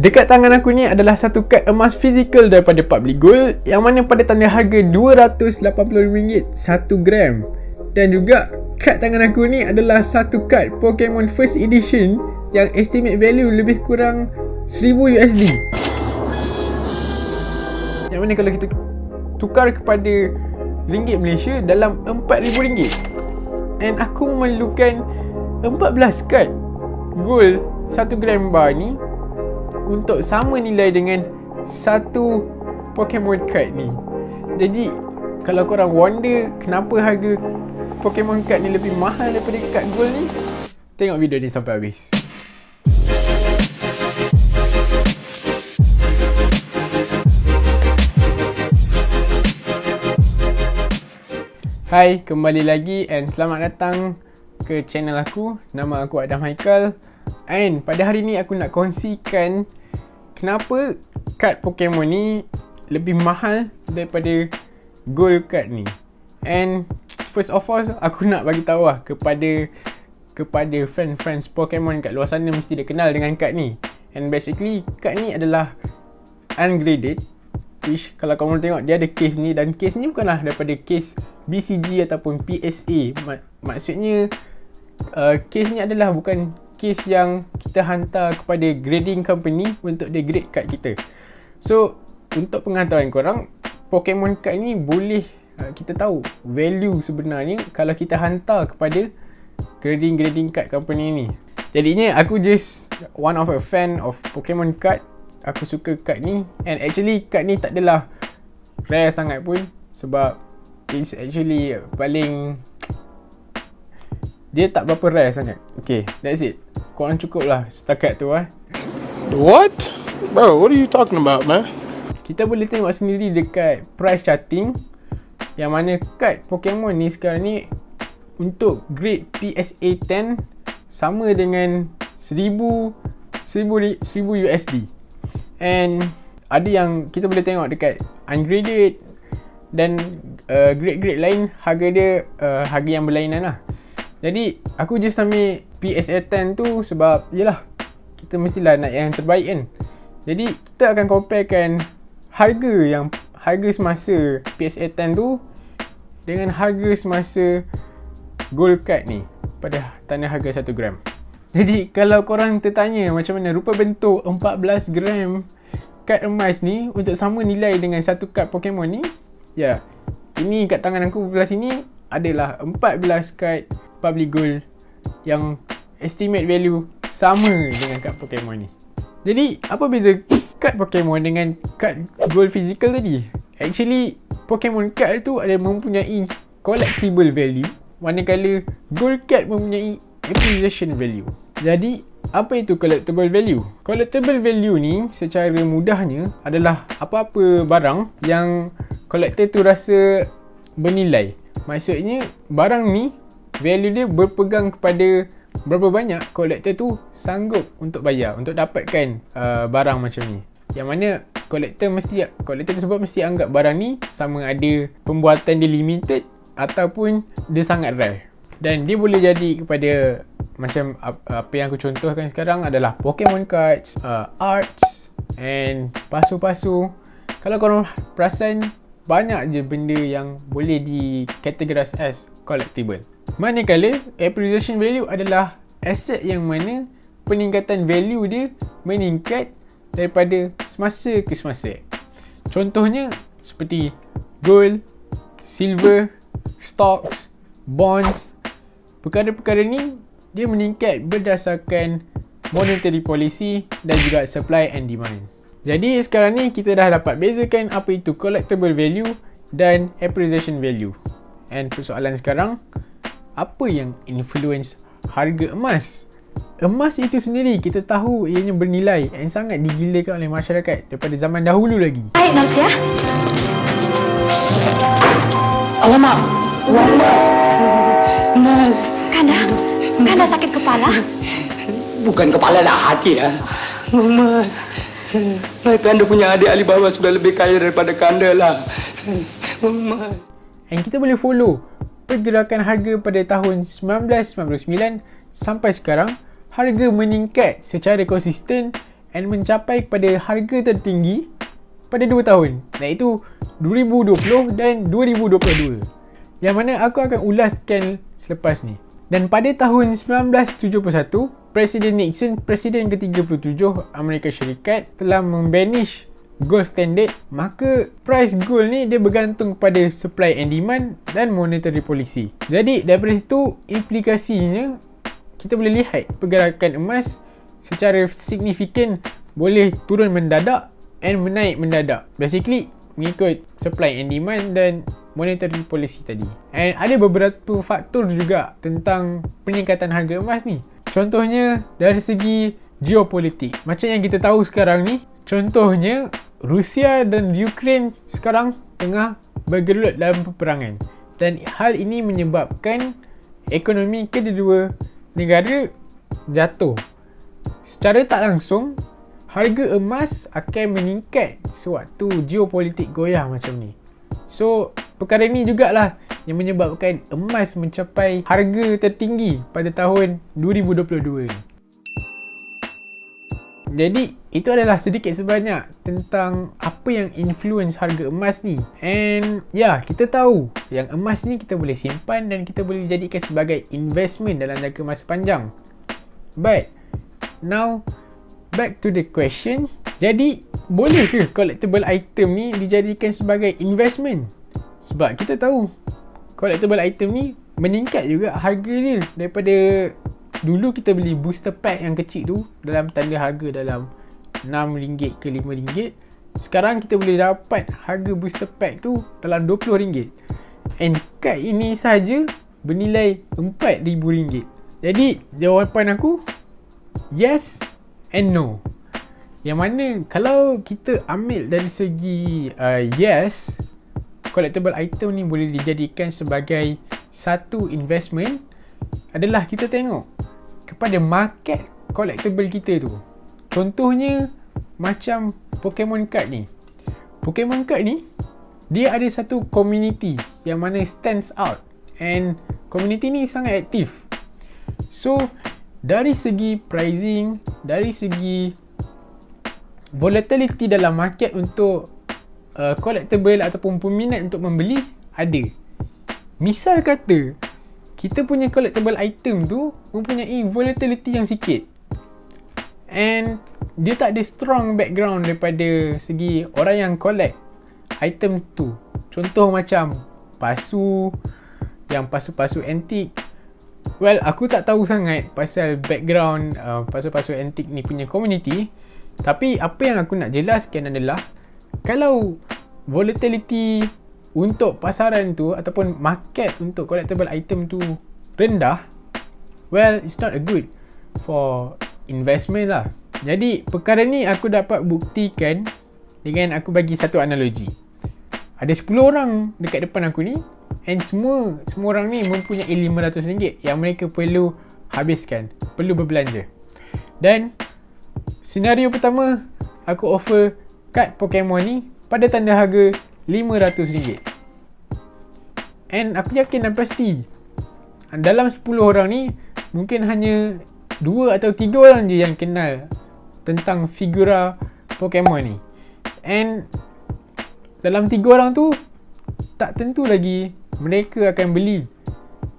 Dekat tangan aku ni adalah satu kad emas fizikal daripada Public Gold, yang mana pada tanda harga RM285 1 gram. Dan juga kad tangan aku ni adalah satu kad Pokemon First Edition yang estimate value lebih kurang $1000. Yang mana kalau kita tukar kepada ringgit Malaysia dalam RM4000. And aku memerlukan 14 kad gold 1 gram bar ni untuk sama nilai dengan satu Pokemon card ni. Jadi kalau korang wonder kenapa harga Pokemon card ni lebih mahal daripada card gold ni, tengok video ni sampai habis. Hai, kembali lagi and selamat datang ke channel aku. Nama aku Adam Haikal. And pada hari ni aku nak kongsikan kenapa kad Pokemon ni lebih mahal daripada gold card ni. And first of all, aku nak bagi tahu lah kepada friends Pokemon kat luar sana, mesti dia kenal dengan kad ni. And basically kad ni adalah ungraded, which kalau korang tengok dia ada case ni, dan case ni bukanlah daripada case BCG ataupun PSA. Maksudnya case ni adalah bukan case yang kita hantar kepada grading company untuk dia grade kad kita. So untuk pengetahuan korang, Pokemon card ni boleh kita tahu value sebenarnya kalau kita hantar kepada grading card company ni. Jadinya aku just one of a fan of Pokemon card. Aku suka kad ni, and actually kad ni tak adalah rare sangat pun, sebab it's actually paling, dia tak berapa rare sangat. Okay, that's it. Korang cukup lah setakat tu What? Bro, what are you talking about, man? Kita boleh tengok sendiri dekat price charting, yang mana kad Pokemon ni sekarang ni untuk grade PSA 10 sama dengan $1000 USD. And ada yang kita boleh tengok dekat ungraded dan grade lain, harga dia harga yang berlainan lah. Jadi aku just ambil PSA 10 tu sebab yelah, kita mestilah nak yang terbaik kan. Jadi kita akan comparekan harga semasa PSA 10 tu dengan harga semasa gold card ni pada tanda harga 1 gram. Jadi kalau korang tertanya macam mana rupa bentuk 14 gram kad emas ni untuk sama nilai dengan satu kad Pokemon ni, ya, ini kat tangan aku belah sini adalah 14 kad Public Gold yang estimate value sama dengan kad Pokemon ni. Jadi apa beza kad Pokemon dengan kad gold physical tadi? Actually Pokemon card tu ada mempunyai collectible value, manakala gold card mempunyai appreciation value. Jadi apa itu collectible value? Collectible value ni secara mudahnya adalah apa-apa barang yang collector tu rasa bernilai. Maksudnya barang ni value dia berpegang kepada berapa banyak collector tu sanggup untuk bayar untuk dapatkan barang macam ni. Yang mana collector tersebut mesti anggap barang ni sama ada pembuatan dia limited ataupun dia sangat rare. Dan dia boleh jadi kepada macam apa yang aku contohkan sekarang adalah Pokemon cards, arts and pasu-pasu. Kalau korang perasan, banyak je benda yang boleh dikategorize as collectible. Manakala appreciation value adalah aset yang mana peningkatan value dia meningkat daripada semasa ke semasa. Contohnya seperti gold, silver, stocks, bonds. Perkara-perkara ni dia meningkat berdasarkan monetary policy dan juga supply and demand. Jadi sekarang ni kita dah dapat bezakan apa itu collectible value dan appreciation value. And persoalan sekarang, apa yang influence harga emas? Emas itu sendiri kita tahu ianya bernilai dan sangat digilakan oleh masyarakat daripada zaman dahulu lagi. Baik, Nurse ya. Alamak, uang emas. Nurse. Kanda sakit kepala? Bukan kepala dah, hati lah. Mas, Kanda punya adik Alibaba sudah lebih kaya daripada Kanda lah. Mas. And kita boleh follow pergerakan harga pada tahun 1999 sampai sekarang. Harga meningkat secara konsisten and mencapai kepada harga tertinggi pada 2 tahun, iaitu 2020 dan 2022, yang mana aku akan ulaskan selepas ni. Dan pada tahun 1971, Presiden Nixon, Presiden ke-37 Amerika Syarikat, telah membanish gold standard. Maka price gold ni dia bergantung pada supply and demand dan monetary policy. Jadi daripada situ, implikasinya kita boleh lihat pergerakan emas secara signifikan boleh turun mendadak and menaik mendadak. Basically mengikut supply and demand dan monetary policy tadi. And ada beberapa faktor juga tentang peningkatan harga emas ni. Contohnya dari segi geopolitik. Macam yang kita tahu sekarang ni, contohnya Rusia dan Ukraine sekarang tengah bergelut dalam peperangan. Dan hal ini menyebabkan ekonomi kedua negara jatuh. Secara tak langsung, harga emas akan meningkat sewaktu geopolitik goyah macam ni. So, perkara ni jugalah yang menyebabkan emas mencapai harga tertinggi pada tahun 2022 ni. Jadi, itu adalah sedikit sebanyak tentang apa yang influence harga emas ni. And ya, kita tahu yang emas ni kita boleh simpan dan kita boleh jadikan sebagai investment dalam jangka masa panjang. But, now back to the question. Jadi, boleh ke collectible item ni dijadikan sebagai investment? Sebab kita tahu collectible item ni meningkat juga harga dia. Daripada dulu kita beli booster pack yang kecil tu dalam tanda harga dalam RM6 ke RM5. Sekarang kita boleh dapat harga booster pack tu dalam RM20. And kad ini saja bernilai RM4,000. Jadi, jawapan aku yes and no. Yang mana kalau kita ambil dari segi yes, collectible item ni boleh dijadikan sebagai satu investment, adalah kita tengok kepada market collectible kita tu. Contohnya macam Pokemon card ni. Pokemon card ni dia ada satu community yang mana stands out, and community ni sangat aktif. So dari segi pricing, dari segi volatility dalam market untuk collectible ataupun peminat untuk membeli ada. Misal kata kita punya collectible item tu mempunyai volatility yang sikit, and dia tak ada strong background daripada segi orang yang collect item tu. Contoh macam pasu, yang pasu-pasu antik. Well, aku tak tahu sangat pasal background pasu-pasu antik ni punya community. Tapi apa yang aku nak jelaskan adalah, kalau volatility untuk pasaran tu ataupun market untuk collectible item tu rendah, well, it's not a good for investment lah. Jadi perkara ni aku dapat buktikan dengan aku bagi satu analogi. Ada 10 orang dekat depan aku ni, and semua orang ni mempunyai RM500 yang mereka perlu habiskan, perlu berbelanja. Dan senario pertama, aku offer kad Pokemon ni pada tanda harga RM500. And aku yakin dan pasti dalam 10 orang ni mungkin hanya 2 atau 3 orang je yang kenal tentang figura Pokemon ni. And dalam 3 orang tu tak tentu lagi mereka akan beli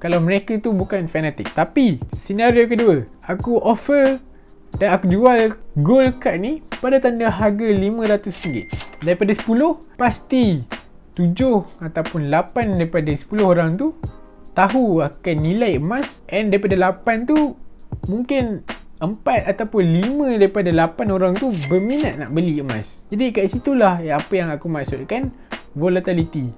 kalau mereka tu bukan fanatik. Tapi senario kedua, aku offer dan aku jual gold card ni pada tanda harga RM500. Daripada 10, pasti 7 ataupun 8 daripada 10 orang tu tahu akan nilai emas, and daripada 8 tu mungkin 4 ataupun 5 daripada 8 orang tu berminat nak beli emas. Jadi kat situlah apa yang aku maksudkan volatility.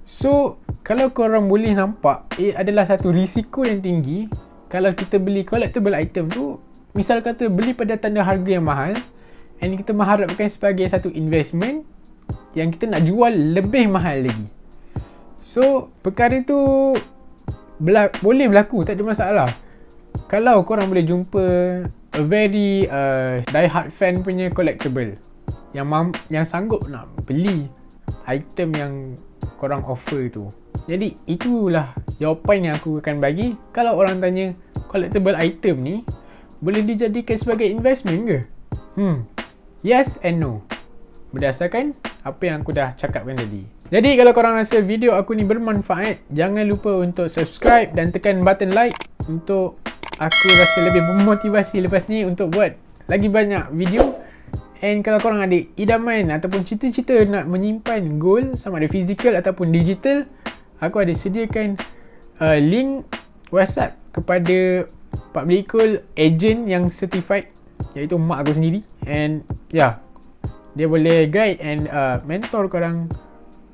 So kalau korang boleh nampak, adalah satu risiko yang tinggi kalau kita beli collectible item tu. Misal kata beli pada tanda harga yang mahal, and kita mengharapkan sebagai satu investment yang kita nak jual lebih mahal lagi. So perkara tu boleh berlaku, tak ada masalah. Kalau korang boleh jumpa a very die hard fan punya collectible yang sanggup nak beli item yang korang offer tu. Jadi itulah jawapan yang aku akan bagi. Kalau orang tanya collectible item ni boleh dijadikan sebagai investment ke? Yes and no, berdasarkan apa yang aku dah cakapkan tadi. Jadi kalau korang rasa video aku ni bermanfaat, jangan lupa untuk subscribe dan tekan button like untuk aku rasa lebih memotivasi lepas ni untuk buat lagi banyak video. And kalau korang ada idaman ataupun cita-cita nak menyimpan gold, sama ada fizikal ataupun digital, aku ada sediakan link WhatsApp kepada public gold agent yang certified, iaitu mak aku sendiri. And yeah, dia boleh guide and mentor korang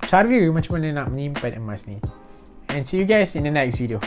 cara macam mana nak menyimpan emas ni. And see you guys in the next video.